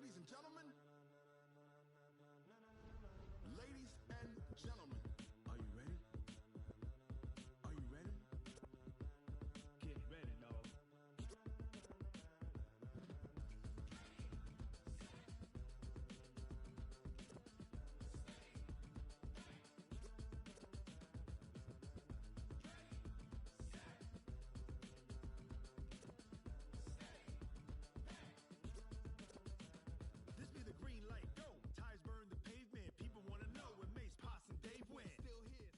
Ladies and gentlemen. Ladies and gentlemen. Are you ready? Are you ready? Get ready, dog. This be the green light, go. Tires burn the pavement. People want to know when Mace, Potts, and Dave win. Still here.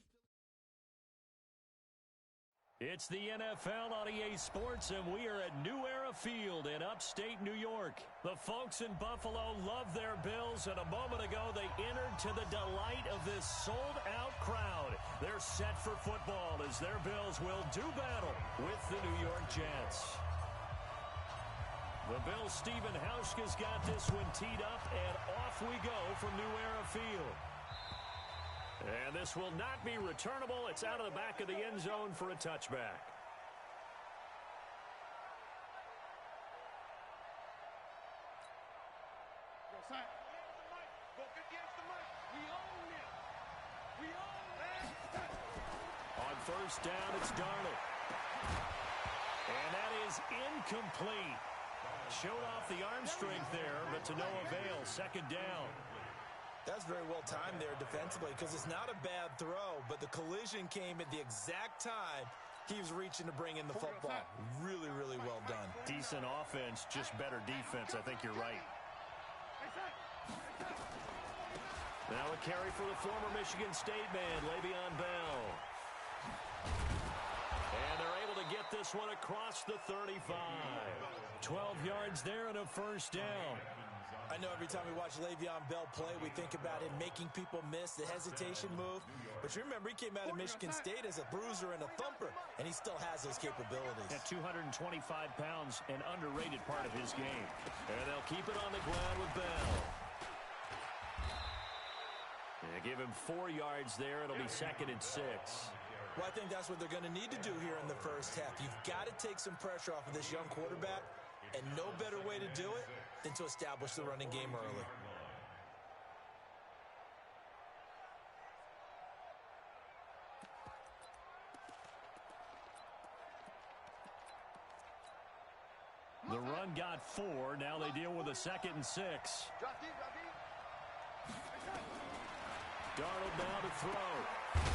It's the NFL on EA Sports, and we are at New Era Field in upstate New York. The folks in Buffalo love their Bills, and a moment ago they entered to the delight of this sold-out crowd. They're set for football as their Bills will do battle with the New York Jets. The Bills' Stephen Hauschka's got this one teed up, and off we go from New Era Field. And this will not be returnable. It's out of the back of the end zone for a touchback. Go, Sack. Go 50 extra mic. We own it. We own it. On first down, it's Darnold. And that is incomplete. Showed off the arm strength there, but to no avail. Second down. That's very well timed there defensively because it's not a bad throw, but the collision came at the exact time he was reaching to bring in the football. Really, really well done. Decent offense, just better defense. I think you're right. Now a carry for the former Michigan State man, Le'Veon Bell. And they're able to get this one across the 35. 12 yards there and a first down. I know every time we watch Le'Veon Bell play, we think about him making people miss the hesitation move. But you remember, he came out of Michigan State as a bruiser and a thumper, and he still has those capabilities. At 225 pounds, an underrated part of his game. And they'll keep it on the ground with Bell. They give him 4 yards there. It'll be 2nd and 6. Well, I think that's what they're going to need to do here in the first half. You've got to take some pressure off of this young quarterback, and no better way to do it than to establish the running game early. The run got 4. Now they deal with a 2nd and 6. Drop deep, drop deep. Darnold now to throw.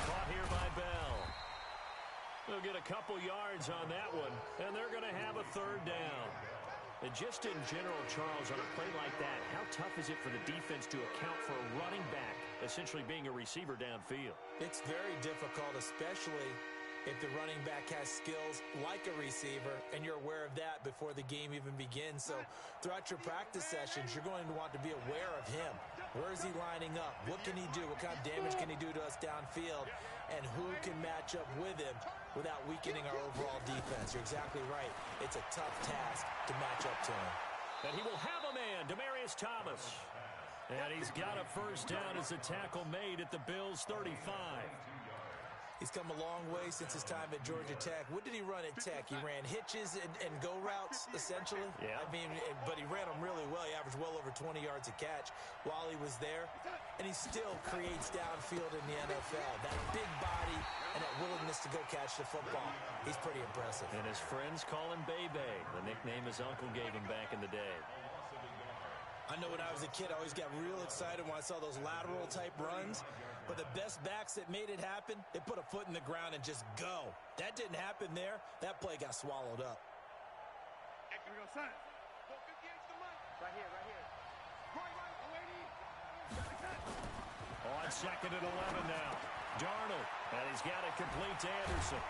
Caught here by Bell. They'll get a couple yards on that one, and they're going to have a 3rd down. And just in general, Charles, on a play like that, how tough is it for the defense to account for a running back essentially being a receiver downfield? It's very difficult, especially if the running back has skills like a receiver, and you're aware of that before the game even begins. So throughout your practice sessions, you're going to want to be aware of him. Where is he lining up? What can he do? What kind of damage can he do to us downfield? And who can match up with him without weakening our overall defense? You're exactly right. It's a tough task to match up to him. And he will have a man, Demaryius Thomas. And he's got a first down as the tackle made at the Bills' 35. He's come a long way since his time at Georgia Tech. What did he run at Tech? He ran hitches and go routes, essentially. Yeah. I mean, but he ran them really well. He averaged well over 20 yards a catch while he was there. And he still creates downfield in the NFL. That big body and that willingness to go catch the football. He's pretty impressive. And his friends call him Bebe, the nickname his uncle gave him back in the day. I know when I was a kid, I always got real excited when I saw those lateral-type runs. But the best backs that made it happen, they put a foot in the ground and just go. That didn't happen there. That play got swallowed up. Here we go, son. Go 50 extra mic. Right here, right here. Right, On 2nd and 11 now. Darnold, and he's got it complete to Anderson.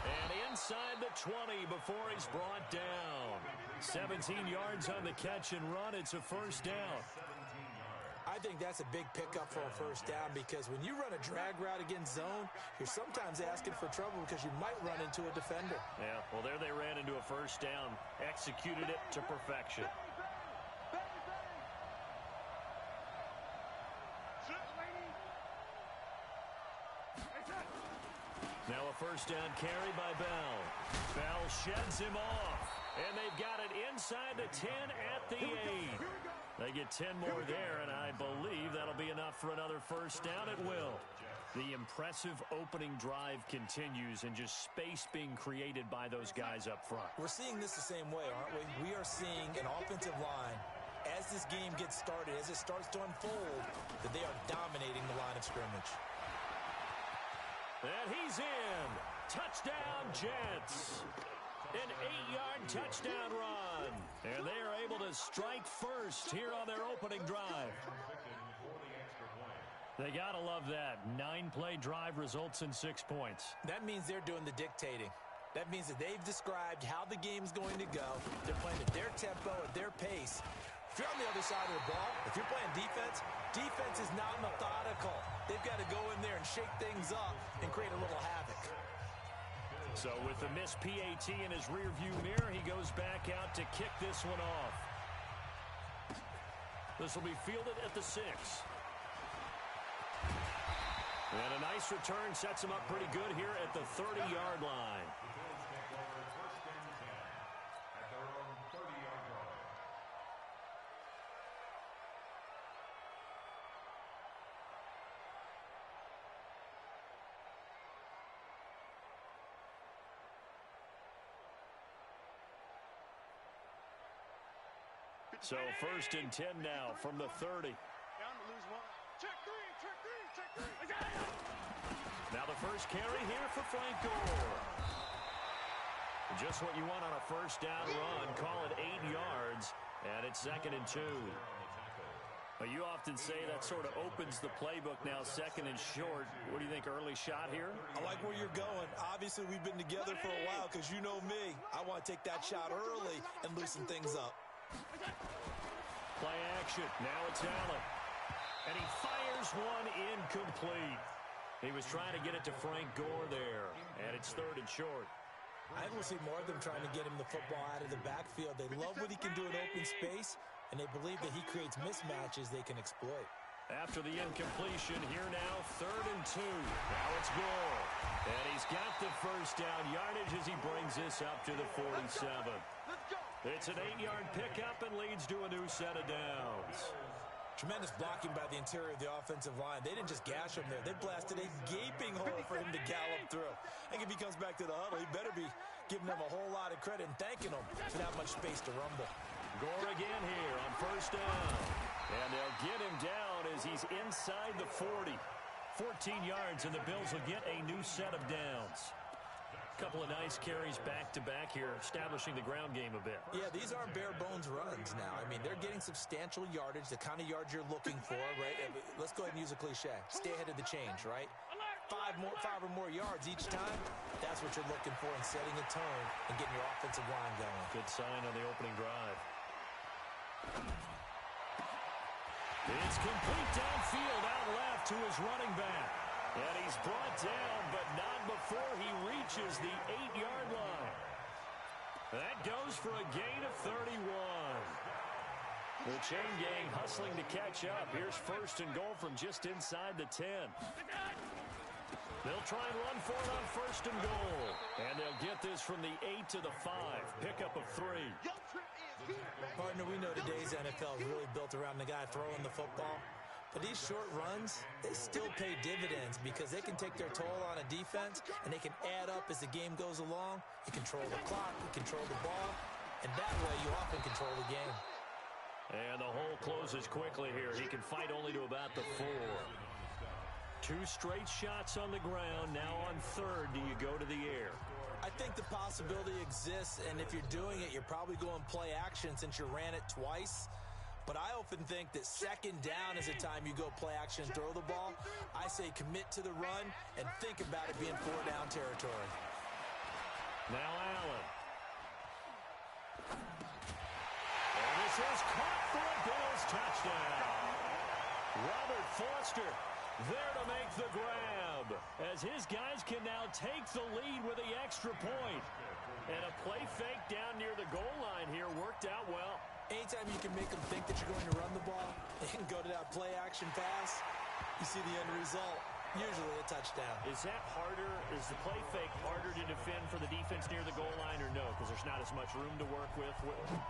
And inside the 20 before he's brought down. 17 yards on the catch and run. It's a first down. I think that's a big pickup for a first down because when you run a drag route against zone, you're sometimes asking for trouble because you might run into a defender. Yeah, well, there they ran into a first down. Executed it to perfection. Now a first down carry by Bell. Bell sheds him off. And they've got it inside the 10 at the 8. They get 10 more there, and I believe that'll be enough for another first down. It will. The impressive opening drive continues, and just space being created by those guys up front. We're seeing this the same way, aren't we? We are seeing an offensive line, as this game gets started, as it starts to unfold, that they are dominating the line of scrimmage. And he's in. Touchdown, Jets. An 8-yard touchdown run. And they are able to strike first here on their opening drive. They got to love that. 9-play drive results in 6 points. That means they're doing the dictating. That means that they've described how the game's going to go. They're playing at their tempo, at their pace. If you're on the other side of the ball, if you're playing defense, defense is not methodical. They've got to go in there and shake things up and create a little havoc. So with the missed PAT in his rearview mirror, he goes back out to kick this one off. This will be fielded at the 6. And a nice return sets him up pretty good here at the 30-yard line. So 1st and 10 now from the 30. Down to lose one. Check three, check three, check three. Now the first carry here for Frank Gore. Just what you want on a first down run. Call it 8 yards, and it's 2nd and 2. But you often say that sort of opens the playbook now, 2nd and short. What do you think, early shot here? I like where you're going. Obviously, we've been together for a while because you know me. I want to take that shot early and loosen things up. Play action. Now it's Allen. And he fires one incomplete. He was trying to get it to Frank Gore there. And it's 3rd and short. I think we'll see more of them trying to get him the football out of the backfield. They love what he can do in open space, and they believe that he creates mismatches they can exploit. After the incompletion, here now, 3rd and 2. Now it's Gore. And he's got the first down yardage as he brings this up to the 47. It's an 8-yard pickup and leads to a new set of downs. Tremendous blocking by the interior of the offensive line. They didn't just gash him there. They blasted a gaping hole for him to gallop through. I think if he comes back to the huddle, he better be giving them a whole lot of credit and thanking them for that much space to rumble. Gore again here on first down. And they'll get him down as he's inside the 40. 14 yards, and the Bills will get a new set of downs. Couple of nice carries back-to-back here, establishing the ground game a bit. Yeah, these aren't bare-bones runs now. I mean, they're getting substantial yardage, the kind of yards you're looking for, right? Let's go ahead and use a cliche. Stay ahead of the change, right? 5 or more yards each time, that's what you're looking for in setting a tone and getting your offensive line going. Good sign on the opening drive. It's complete downfield out left to his running back. And he's brought down, but not before he reaches the 8-yard line. That goes for a gain of 31. The chain gang hustling to catch up. Here's 1st and goal from just inside the 10. They'll try and run for it on 1st and goal. And they'll get this from the 8 to the 5. Pickup of 3. Partner, we know today's NFL is really built around the guy throwing the football. But these short runs, they still pay dividends because they can take their toll on a defense and they can add up as the game goes along. You control the clock, you control the ball, and that way you often control the game. And the hole closes quickly here. He can fight only to about the 4. 2 straight shots on the ground. Now on 3rd, do you go to the air? I think the possibility exists, and if you're doing it, you're probably going play action since you ran it twice. But I often think that 2nd down is a time you go play action and throw the ball. I say commit to the run and think about it being 4-down territory. Now Allen. And this is caught for a Bills touchdown. Robert Foster there to make the grab as his guys can now take the lead with the extra point. And a play fake down near the goal line here worked out well. Anytime you can make them think that you're going to run the ball and go to that play-action pass, you see the end result. Usually a touchdown. Is that harder? Is the play fake harder to defend for the defense near the goal line or no? Because there's not as much room to work with?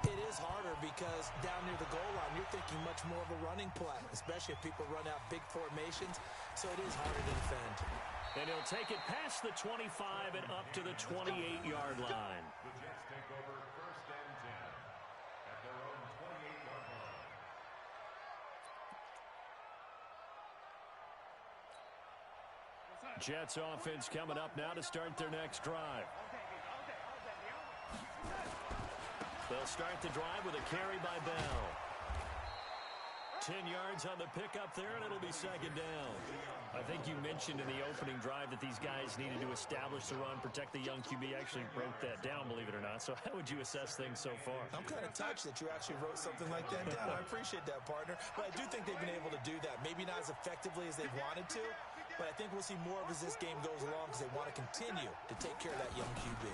It is harder because down near the goal line, you're thinking much more of a running play, especially if people run out big formations. So it is harder to defend. And he'll take it past the 25 and up to the 28-yard line. The Jets take over 1st and 10 at their own 28-yard line. Jets offense coming up now to start their next drive. They'll start the drive with a carry by Bell. 10 yards on the pickup there, and it'll be 2nd down. I think you mentioned in the opening drive that these guys needed to establish the run, protect the young QB. Actually wrote that down, believe it or not. So how would you assess things so far? I'm kind of touched that you actually wrote something like that down. I appreciate that, partner. But I do think they've been able to do that. Maybe not as effectively as they wanted to, but I think we'll see more of as this game goes along because they want to continue to take care of that young QB.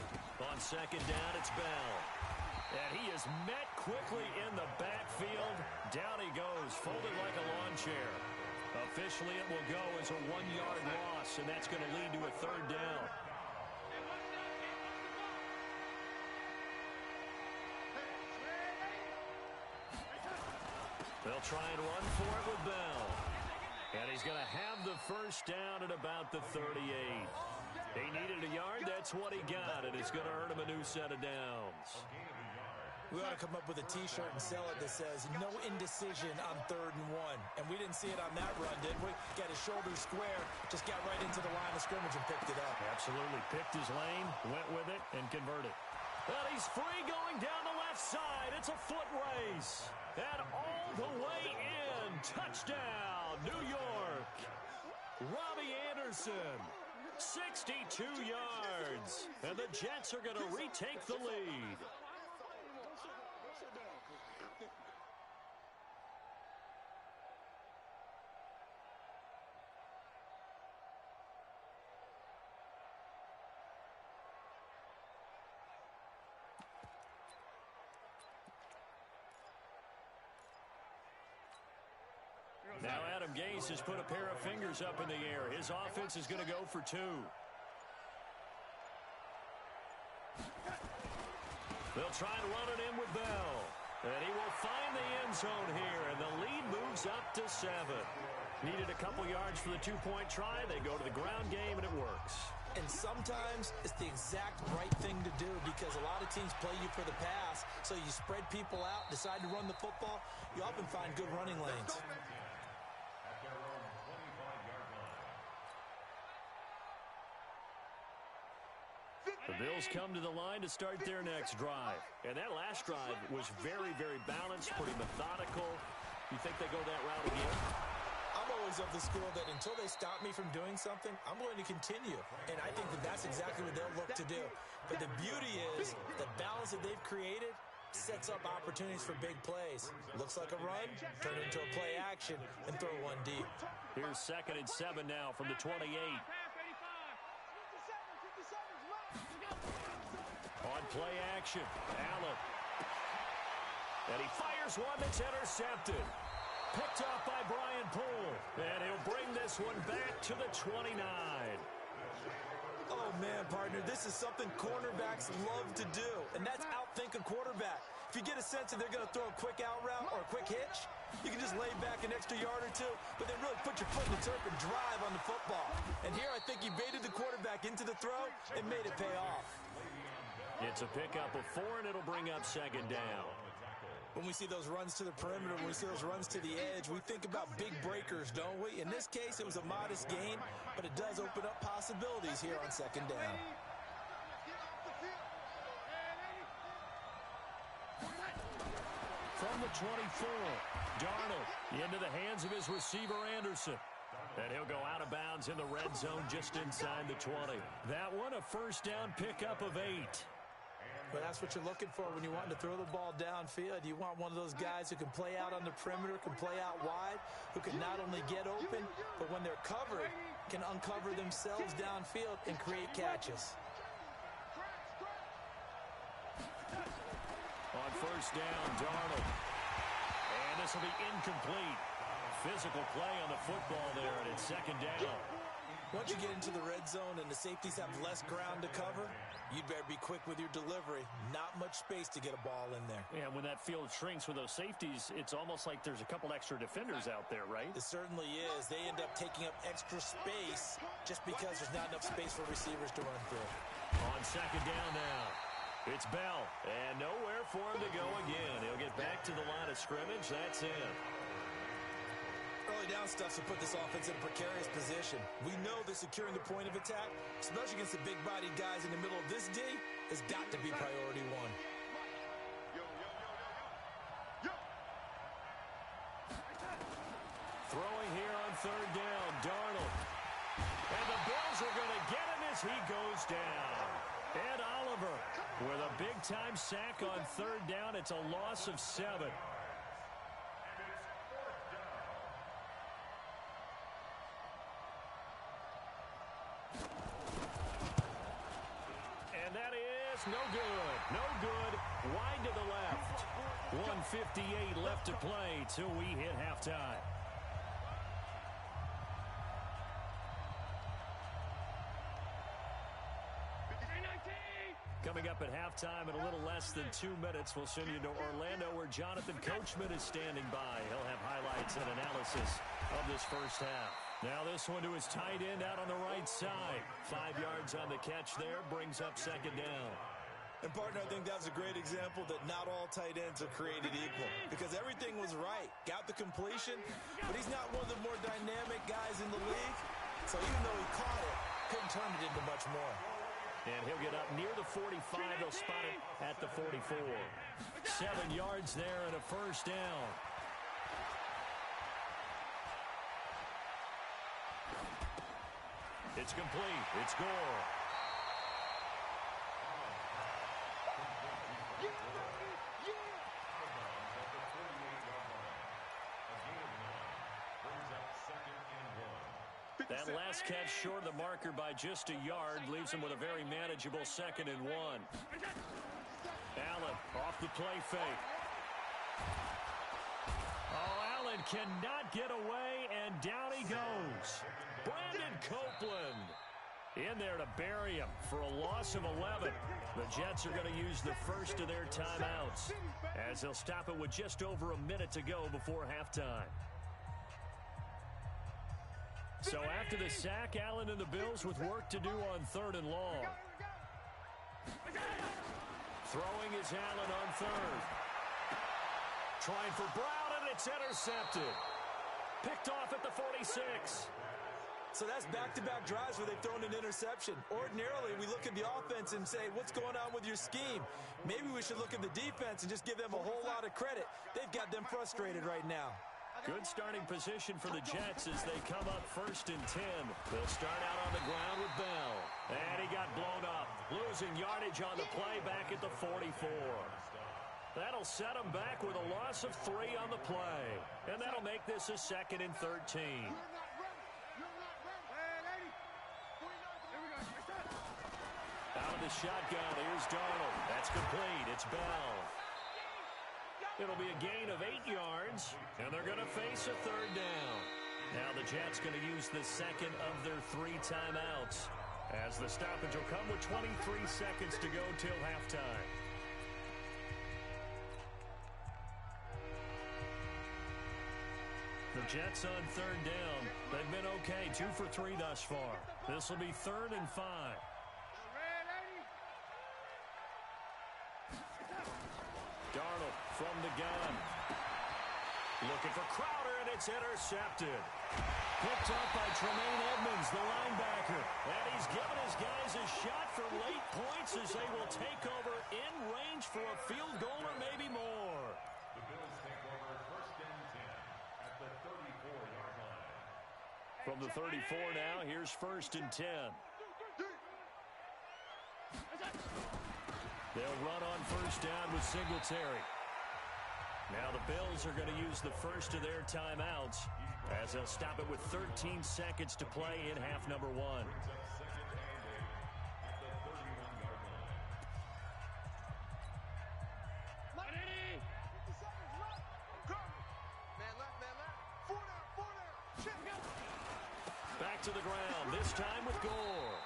On 2nd down, it's Bell. And he is met quickly in the backfield. Down he goes, folded like a lawn chair. Officially, it will go as a 1-yard loss, and that's going to lead to a 3rd down. They'll try and run for it with Bell. And he's going to have the 1st down at about the 38. He needed a yard. That's what he got, and it's going to earn him a new set of downs. We ought to come up with a T-shirt and sell it that says, no indecision on 3rd and 1. And we didn't see it on that run, did we? Got his shoulders square, just got right into the line of scrimmage and picked it up. Absolutely. Picked his lane, went with it, and converted. And he's free going down the left side. It's a foot race. And all the way in. Touchdown, New York. Robbie Anderson, 62 yards. And the Jets are going to retake the lead. Now Adam Gase has put a pair of fingers up in the air. His offense is going to go for 2. They'll try to run it in with Bell. And he will find the end zone here, and the lead moves up to 7. Needed a couple yards for the 2-point try. They go to the ground game, and it works. And sometimes it's the exact right thing to do because a lot of teams play you for the pass, so you spread people out, decide to run the football. You often find good running lanes. The Bills come to the line to start their next drive. And that last drive was very, very balanced, pretty methodical. You think they go that route again? I'm always of the school that until they stop me from doing something, I'm going to continue. And I think that that's exactly what they'll look to do. But the beauty is the balance that they've created sets up opportunities for big plays. Looks like a run, turn it into a play action, and throw one deep. Here's 2nd and 7 now from the 28. On play action, Allen. And he fires one that's intercepted. Picked off by Brian Poole. And he'll bring this one back to the 29. Oh, man, partner, this is something cornerbacks love to do, and that's outthink a quarterback. If you get a sense that they're going to throw a quick out route or a quick hitch, you can just lay back an extra yard or 2, but then really put your foot in the turf and drive on the football. And here I think he baited the quarterback into the throw and made it pay off. It's a pickup of 4, and it'll bring up 2nd down. When we see those runs to the perimeter, when we see those runs to the edge, we think about big breakers, don't we? In this case, it was a modest gain, but it does open up possibilities here on 2nd down. From the 24, Darnold into the hands of his receiver, Anderson. And he'll go out of bounds in the red zone just inside the 20. That one, a 1st down pickup of 8. But that's what you're looking for when you want to throw the ball downfield. You want one of those guys who can play out on the perimeter, can play out wide, who can not only get open, but when they're covered, can uncover themselves downfield and create catches. On 1st down, Darnold. And this will be incomplete. Physical play on the football there, and it's 2nd down. Once you get into the red zone and the safeties have less ground to cover, you'd better be quick with your delivery. Not much space to get a ball in there. Yeah, when that field shrinks with those safeties, it's almost like there's a couple extra defenders out there, right? It certainly is. They end up taking up extra space just because there's not enough space for receivers to run through. On second down now, it's Bell, and nowhere for him to go again. He'll get back to the line of scrimmage. That's it. Early down stuff to put this offense in a precarious position. We know that securing the point of attack, especially against the big-bodied guys in the middle of this D, has got to be priority one. Throwing here on third down, Darnold. And the Bills are going to get him as he goes down. Ed Oliver with a big-time sack on third down. It's a loss of 7. And that is no good. No good. Wide to the left. 1:58 left to play till we hit halftime. Coming up at halftime in a little less than 2 minutes, we'll send you to Orlando where Jonathan Coachman is standing by. He'll have highlights and analysis of this first half. Now this one to his tight end out on the right side. 5 yards on the catch there, brings up second down. And, partner, I think that's a great example that not all tight ends are created equal because everything was right. Got the completion, but he's not one of the more dynamic guys in the league. So even though he caught it, couldn't turn it into much more. And he'll get up near the 45. They'll spot it at the 44. 7 yards there and a first down. It's complete. It's Gore. That last catch short of the marker by just a yard leaves him with a very manageable 2nd and 1. Allen off the play fake. Oh, Allen cannot get away, and down he goes. Brandon Copeland in there to bury him for a loss of 11. The Jets are going to use the first of their timeouts as they'll stop it with just over a minute to go before halftime. So after the sack, Allen and the Bills with work to do on 3rd and long. Throwing is Allen on 3rd. Trying for Brown, and it's intercepted. Picked off at the 46. So that's back-to-back drives where they've thrown an interception. Ordinarily, we look at the offense and say, what's going on with your scheme? Maybe we should look at the defense and just give them a whole lot of credit. They've got them frustrated right now. Good starting position for the Jets as they come up 1st and 10. They'll start out on the ground with Bell. And he got blown up. Losing yardage on the play back at the 44. That'll set him back with a loss of 3 on the play. And that'll make this a 2nd and 13. Out of the shotgun, here's Darnold. That's complete. It's Bell. It'll be a gain of 8 yards, and they're going to face a 3rd down. Now the Jets going to use the 2nd of their 3 timeouts as the stoppage will come with 23 seconds to go till halftime. The Jets on 3rd down. They've been okay, 2 for 3 thus far. This will be 3rd and 5. Darnold from the gun. Looking for Crowder, and it's intercepted. Picked up by Tremaine Edmonds, the linebacker. And he's given his guys a shot for late points as they will take over in range for a field goal or maybe more. The Bills take over 1st and 10 at the 34-yard line. From the 34 now, here's 1st and 10. They'll run on 1st down with Singletary. Now the Bills are going to use the first of their timeouts as they'll stop it with 13 seconds to play in half number 1. Back to the ground, this time with Gore.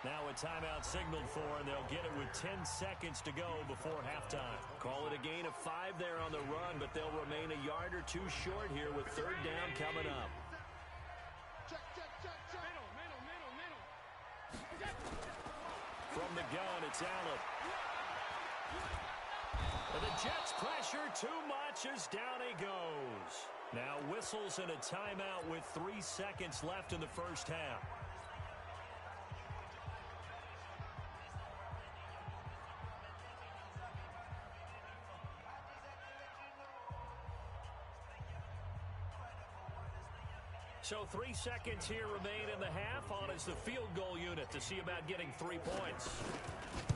Now a timeout signaled for, and they'll get it with 10 seconds to go before halftime. Call it a gain of 5 there on the run, but they'll remain a yard or two short here with third down coming up. From the gun, it's Allen. And the Jets pressure too much as down he goes. Now whistles and a timeout with 3 seconds left in the first half. So 3 seconds here remain in the half. On is the field goal unit to see about getting 3 points.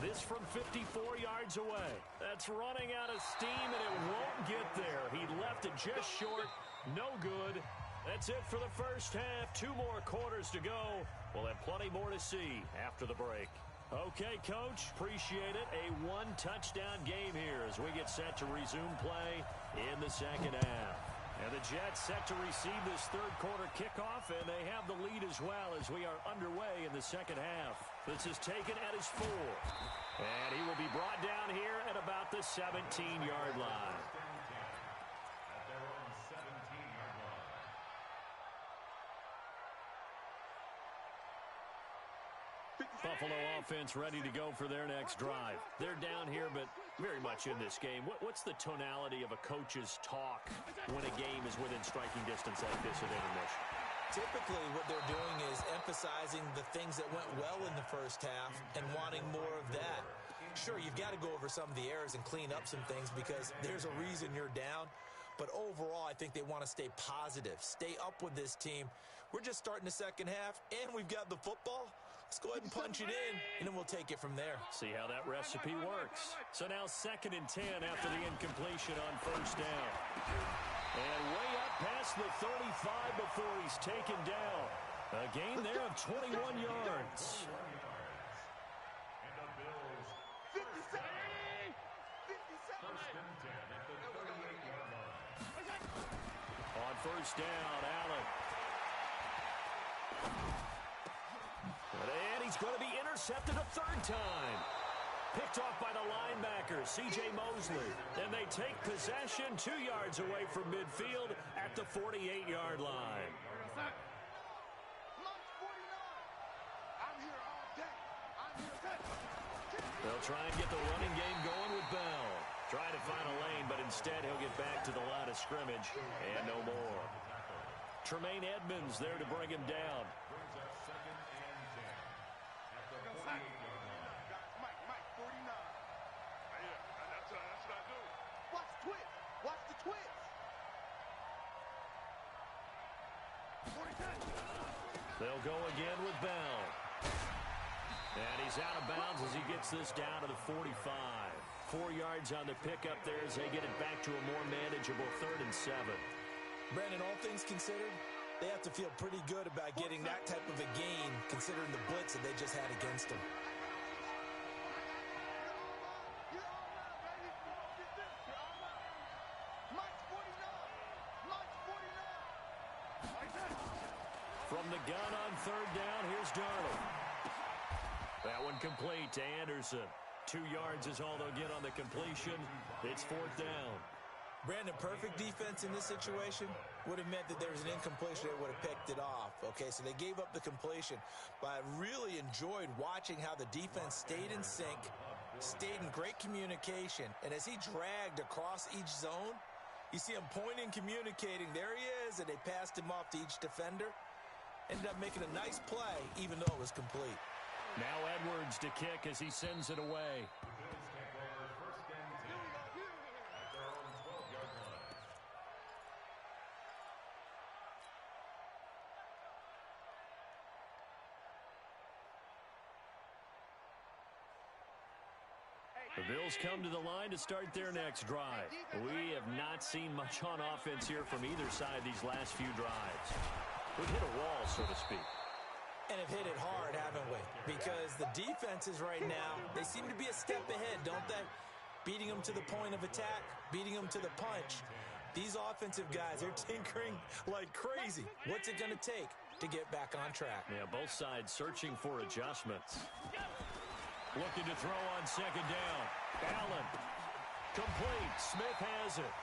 This from 54 yards away. That's running out of steam, and it won't get there. He left it just short. No good. That's it for the first half. 2 more quarters to go. We'll have plenty more to see after the break. Okay, Coach, appreciate it. A 1-touchdown game here as we get set to resume play in the second half. And the Jets set to receive this third quarter kickoff, and they have the lead as well as we are underway in the second half. This is taken at his 4. And he will be brought down here at about the 17-yard line. At their own 17-yard line. Buffalo offense ready to go for their next drive. They're down here, but very much in this game. What's the tonality of a coach's talk when a game is within striking distance like this at intermission? Typically, what they're doing is emphasizing the things that went well in the first half and wanting more of that. Sure, you've got to go over some of the errors and clean up some things because there's a reason you're down. But overall, I think they want to stay positive, stay up with this team. We're just starting the second half, and we've got the football. Let's go ahead and punch it in, and then we'll take it from there. See how that recipe works. So now 2nd and 10 after the incompletion on first down. And way up past the 35 before he's taken down. A gain there of 21 yards. And the Bills 57. first and 10 at the 38-yard line. On first down, Allen. And he's going to be intercepted a 3rd time. Picked off by the linebacker, C.J. Mosley. And they take possession 2 yards away from midfield at the 48-yard line. They'll try and get the running game going with Bell. Trying to find a lane, but instead he'll get back to the line of scrimmage and no more. Tremaine Edmonds there to bring him down. Brings up 2nd and 10 at the 48-yard line. Mike, 49. Yeah, that's what I do. Watch the twist. Watch the twist. 40. They'll go again with Bell. And he's out of bounds as he gets this down to the 45. 4 yards on the pickup there as they get it back to a more manageable 3rd and 7. Brandon, all things considered, they have to feel pretty good about getting that type of a gain considering the blitz that they just had against them. From the gun on 3rd down, here's Darnold. That one complete to Anderson. 2 yards is all they'll get on the completion. It's 4th down. Brandon, perfect defense in this situation would have meant that there was an incompletion. They would have picked it off. Okay, so they gave up the completion. But I really enjoyed watching how the defense stayed in sync, stayed in great communication. And as he dragged across each zone, you see him pointing, communicating. There he is, and they passed him off to each defender. Ended up making a nice play, even though it was complete. Now Edwards to kick as he sends it away. Bills take over 1st and 10 at their own 12-yard line. The Bills come to the line to start their next drive. We have not seen much on offense here from either side these last few drives. We've hit a wall, so to speak. And have hit it hard, haven't we? Because the defenses right now, they seem to be a step ahead, don't they? Beating them to the point of attack, beating them to the punch. These offensive guys, they're tinkering like crazy. What's it going to take? to get back on track. Yeah, both sides searching for adjustments. Looking to throw on second down. Allen. Complete. Smith has it.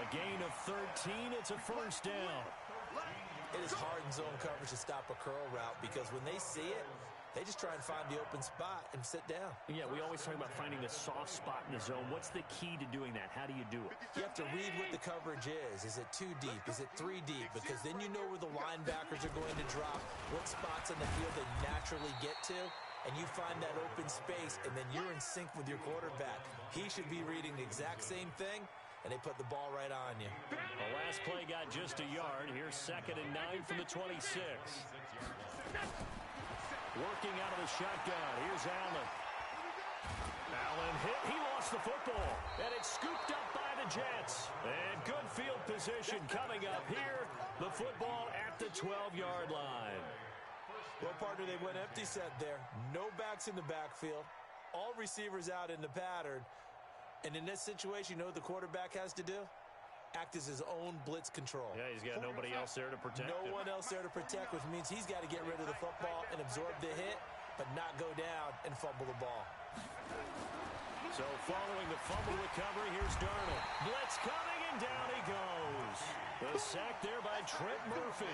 A gain of 13. It's a first down. It is hard in zone coverage to stop a curl route because when they see it, they just try and find the open spot and sit down. Yeah, we always talk about finding the soft spot in the zone. What's the key to doing that? How do you do it? You have to read what the coverage is. Is it 2 deep? Is it 3 deep? Because then you know where the linebackers are going to drop, what spots on the field they naturally get to, and you find that open space, and then you're in sync with your quarterback. He should be reading the exact same thing, and they put the ball right on you. The last play got just a yard. Here's 2nd and 9 from the 26. Working out of the shotgun. Here's Allen. Allen hit. He lost the football. And it's scooped up by the Jets. And good field position coming up here. The football at the 12-yard line. Well, partner, they went empty set there. No backs in the backfield. All receivers out in the pattern. And in this situation, you know what the quarterback has to do? Act as his own blitz control. Yeah, he's got nobody else there to protect him. No one else there to protect, which means he's got to get rid of the football and absorb the hit, but not go down and fumble the ball. So following the fumble recovery, here's Darnold. Blitz coming, and down he goes. The sack there by Trent Murphy.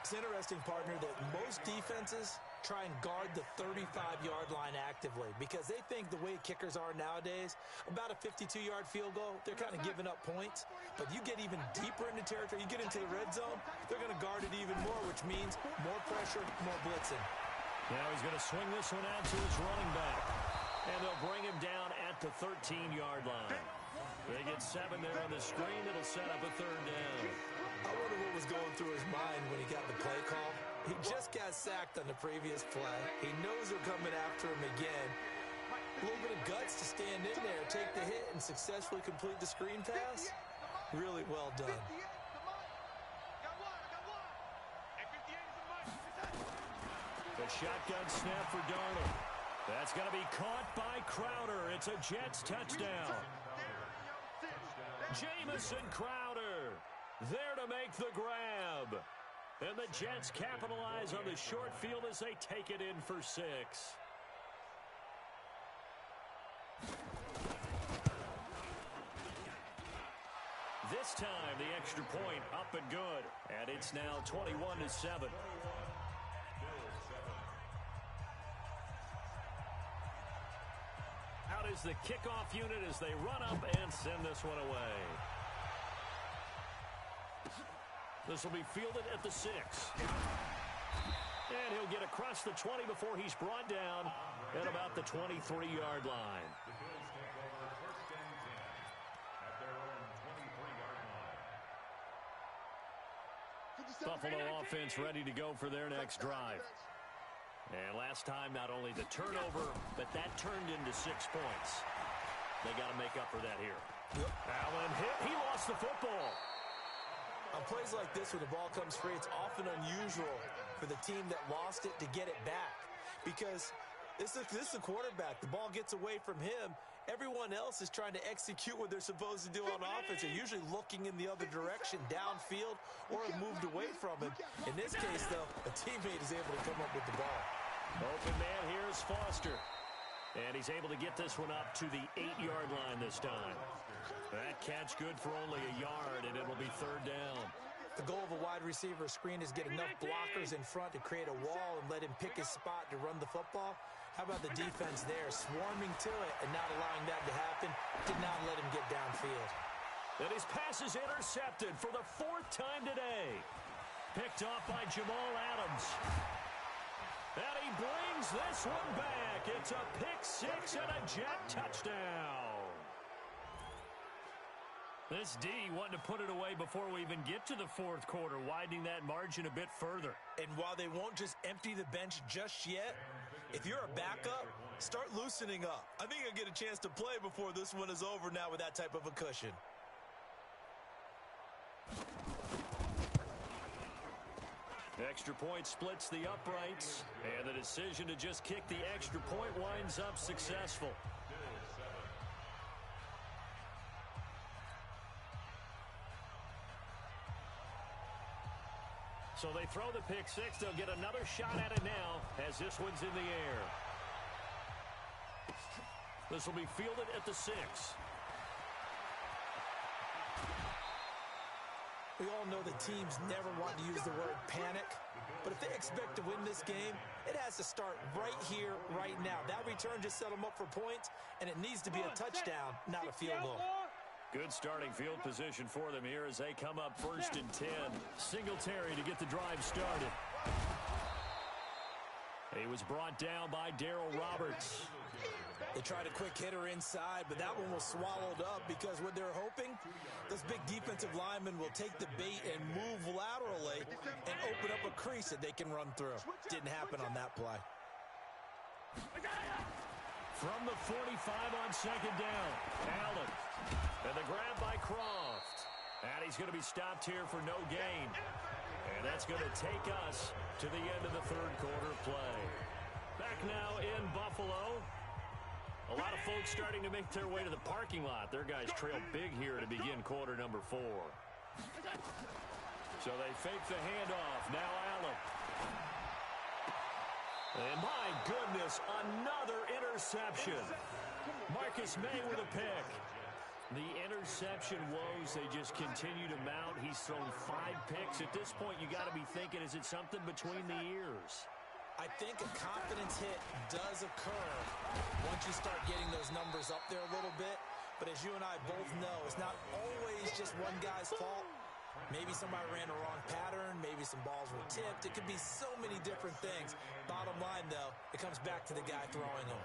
It's interesting, partner, that most defenses try and guard the 35-yard line actively because they think the way kickers are nowadays, about a 52-yard field goal, they're kind of giving up points. But you get even deeper into territory, you get into the red zone, they're going to guard it even more, which means more pressure, more blitzing. Now he's going to swing this one out to his running back. And they'll bring him down at the 13-yard line. They get 7 there on the screen. It'll set up a 3rd down. I wonder what was going through his mind when he got the play call. He just got sacked on the previous play. He knows they're coming after him again. A little bit of guts to stand in there, take the hit, and successfully complete the screen pass. Really well done. The shotgun snap for Darnold. That's going to be caught by Crowder. It's a Jets touchdown. Jamison Crowder there to make the grab. And the Jets capitalize on the short field as they take it in for 6. This time, the extra point up and good. And it's now 21-7. Out is the kickoff unit as they run up and send this one away. This will be fielded at the 6. And he'll get across the 20 before he's brought down at about the 23-yard line. Buffalo offense ready to go for their next drive. And last time, not only the turnover, but that turned into 6 points. They got to make up for that here. Yep. Allen hit. He lost the football. On plays like this where the ball comes free, it's often unusual for the team that lost it to get it back. Because this is the quarterback. The ball gets away from him. Everyone else is trying to execute what they're supposed to do on offense. They're usually looking in the other direction, downfield, or have moved away from him. In this case, though, a teammate is able to come up with the ball. Open man here is Foster. And he's able to get this one up to the 8-yard line this time. That catch good for only a yard, and it'll be 3rd down. The goal of a wide receiver screen is get enough blockers in front to create a wall and let him pick his spot to run the football. How about the defense there, swarming to it and not allowing that to happen? Did not let him get downfield. And his pass is intercepted for the 4th time today. Picked off by Jamal Adams. And he brings this one back. It's a pick 6 and a Jet touchdown. This D wanting to put it away before we even get to the 4th quarter, widening that margin a bit further. And while they won't just empty the bench just yet, if you're a backup, start loosening up. I think you'll get a chance to play before this one is over now with that type of a cushion. Extra point splits the uprights, and the decision to just kick the extra point winds up successful. So they throw the pick six. They'll get another shot at it now as this one's in the air. This will be fielded at the 6. We all know the teams never want to use the word panic, but if they expect to win this game, it has to start right here, right now. That return just set them up for points, and it needs to be a touchdown, not a field goal. Good starting field position for them here as they come up 1st and 10. Singletary to get the drive started. He was brought down by Darryl Roberts. They tried a quick hitter inside, but that one was swallowed up because what they're hoping, those big defensive linemen will take the bait and move laterally and open up a crease that they can run through. Didn't happen on that play. From the 45 on 2nd down, Allen. And the grab by Croft. And he's going to be stopped here for no gain. And that's going to take us to the end of the 3rd quarter play. Back now in Buffalo. A lot of folks starting to make their way to the parking lot. Their guys trail big here to begin quarter number 4. So they fake the handoff. Now Allen. And my goodness, another interception. Marcus May with a pick. The interception woes, they just continue to mount. He's thrown 5 picks. At this point, you got to be thinking, is it something between the ears? I think a confidence hit does occur once you start getting those numbers up there a little bit. But as you and I both know, it's not always just one guy's fault. Maybe somebody ran the wrong pattern. Maybe some balls were tipped. It could be so many different things. Bottom line, though, it comes back to the guy throwing them.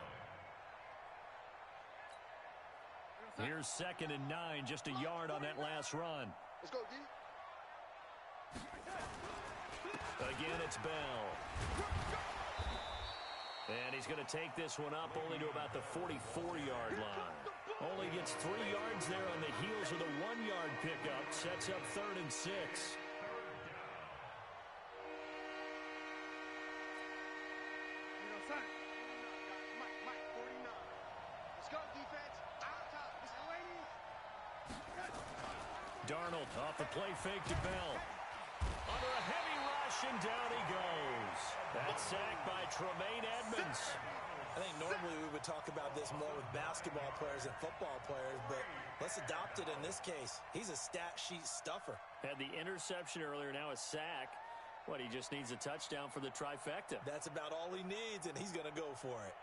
Here's 2nd and 9, just a yard on that last run. Let's go, D. Again, it's Bell. And he's going to take this one up only to about the 44-yard line. Only gets 3 yards there on the heels of the 1-yard pickup. Sets up 3rd and 6. Mike, 49. Let's go, defense. Out top. Miscellaneous. Darnold off the play fake to Bell. Under a heavy rush, and down he goes. That's sacked by Tremaine Edmonds. I think normally we would talk about this more with basketball players and football players, but let's adopt it in this case. He's a stat sheet stuffer. Had the interception earlier, now a sack. What, he just needs a touchdown for the trifecta. That's about all he needs, and he's going to go for it.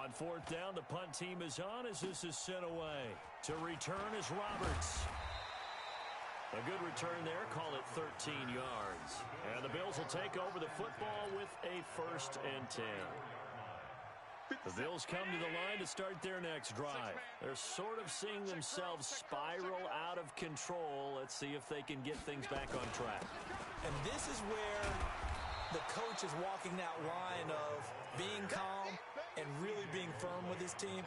On 4th down, the punt team is on as this is sent away. To return is Roberts. A good return there, call it 13 yards. And the Bills will take over the football with a 1st and 10. The Bills come to the line to start their next drive. They're sort of seeing themselves spiral out of control. Let's see if they can get things back on track. And this is where the coach is walking that line of being calm and really being firm with his team.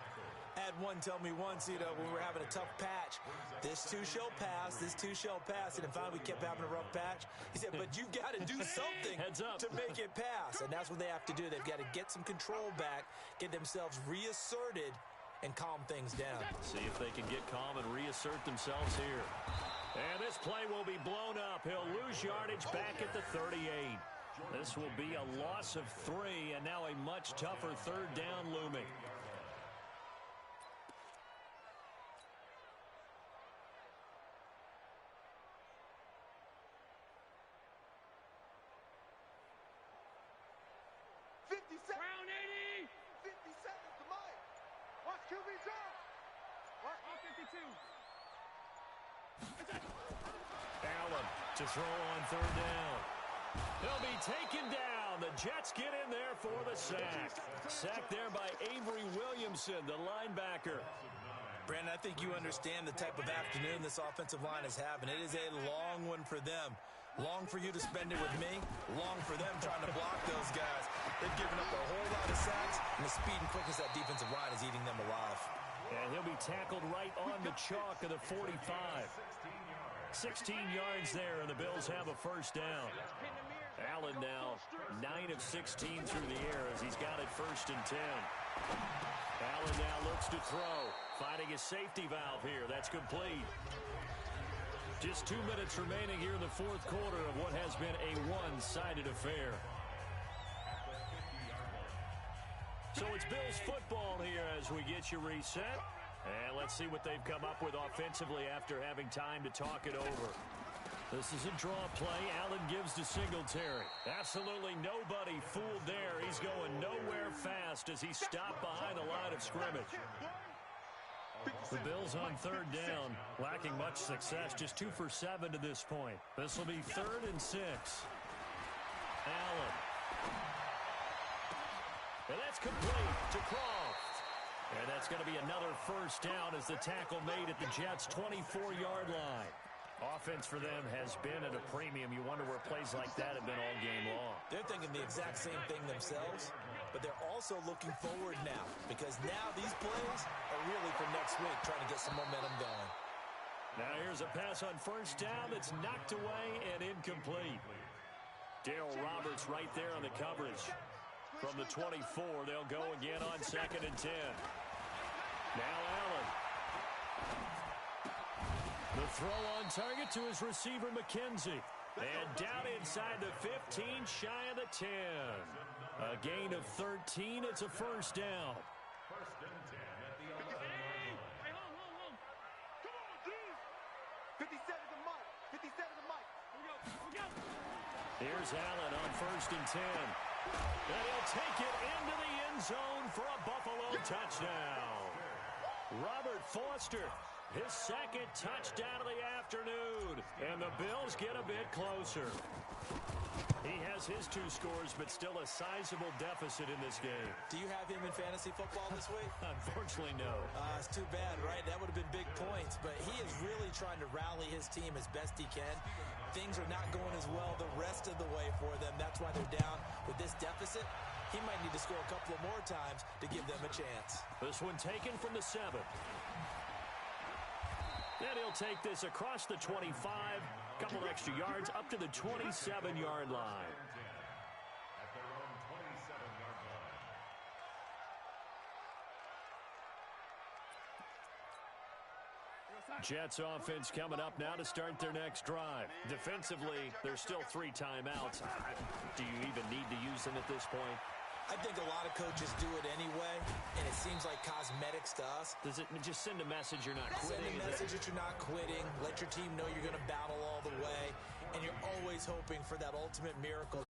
I had one tell me once, when we were having a tough patch, this too shall pass, this too shall pass, and finally we kept having a rough patch. He said, but you've got to do something Heads up. to make it pass, and that's what they have to do. They've got to get some control back, get themselves reasserted, and calm things down. See if they can get calm and reassert themselves here. And this play will be blown up. He'll lose yardage back at the 38. This will be a loss of 3, and now a much tougher 3rd down looming. Round 80. 50 seconds to Mike. Watch QB drop. What? 52. Allen to throw on 3rd down. He'll be taken down. The Jets get in there for the sack. Sacked there by Avery Williamson, the linebacker. Brandon, I think you understand the type of afternoon this offensive line is having. It is a long one for them. Long for you to spend it with me. Long for them trying to block those guys. They've given up a whole lot of sacks, and the speed and quickness of that defensive line is eating them alive. And he'll be tackled right on the chalk of the 45. 16 yards there, and the Bills have a 1st down. Allen now 9 of 16 through the air as he's got it 1st and 10. Allen now looks to throw, finding his safety valve here. That's complete. Just 2 minutes remaining here in the 4th quarter of what has been a one-sided affair. So it's Bills football here as we get you reset. And let's see what they've come up with offensively after having time to talk it over. This is a draw play. Allen gives to Singletary. Absolutely nobody fooled there. He's going nowhere fast as he stopped behind the line of scrimmage. The Bills on 3rd down, lacking much success, just 2 for 7 to this point. This will be 3rd and 6. Allen. And that's complete to Croft. And that's going to be another 1st down as the tackle made at the Jets' 24-yard line. Offense for them has been at a premium. You wonder where plays like that have been all game long. They're thinking the exact same thing themselves, but they're also looking forward now because now these plays are really for next week, trying to get some momentum going. Now here's a pass on 1st down that's knocked away and incomplete. Darryl Roberts right there on the coverage. From the 24, they'll go again on 2nd and 10. Now Allen. The throw on target to his receiver, McKenzie. And down inside the 15, shy of the 10. A gain of 13. It's a 1st down. 1st and 10 at the 11-yard line. Come on, dude. 57 to Mike. 57 to Mike. Here we go. Here's Allen on 1st and 10. And he'll take it into the end zone for a Buffalo touchdown. Robert Foster, his 2nd touchdown of the afternoon. And the Bills get a bit closer. He has his 2 scores, but still a sizable deficit in this game. Do you have him in fantasy football this week? Unfortunately, no. It's too bad, right? That would have been big points, but he is really trying to rally his team as best he can. Things are not going as well the rest of the way for them. That's why they're down with this deficit. He might need to score a couple of more times to give them a chance. This one taken from the 7. Then he'll take this across the 25, couple extra yards up to the 27-yard line. At their own 27-yard line. Jets offense coming up now to start their next drive. Defensively, there's still 3 timeouts. Do you even need to use them at this point? I think a lot of coaches do it anyway, and it seems like cosmetics to us. Does it just send a message you're not quitting? Send a message that you're not quitting. Let your team know you're going to battle all the way, and you're always hoping for that ultimate miracle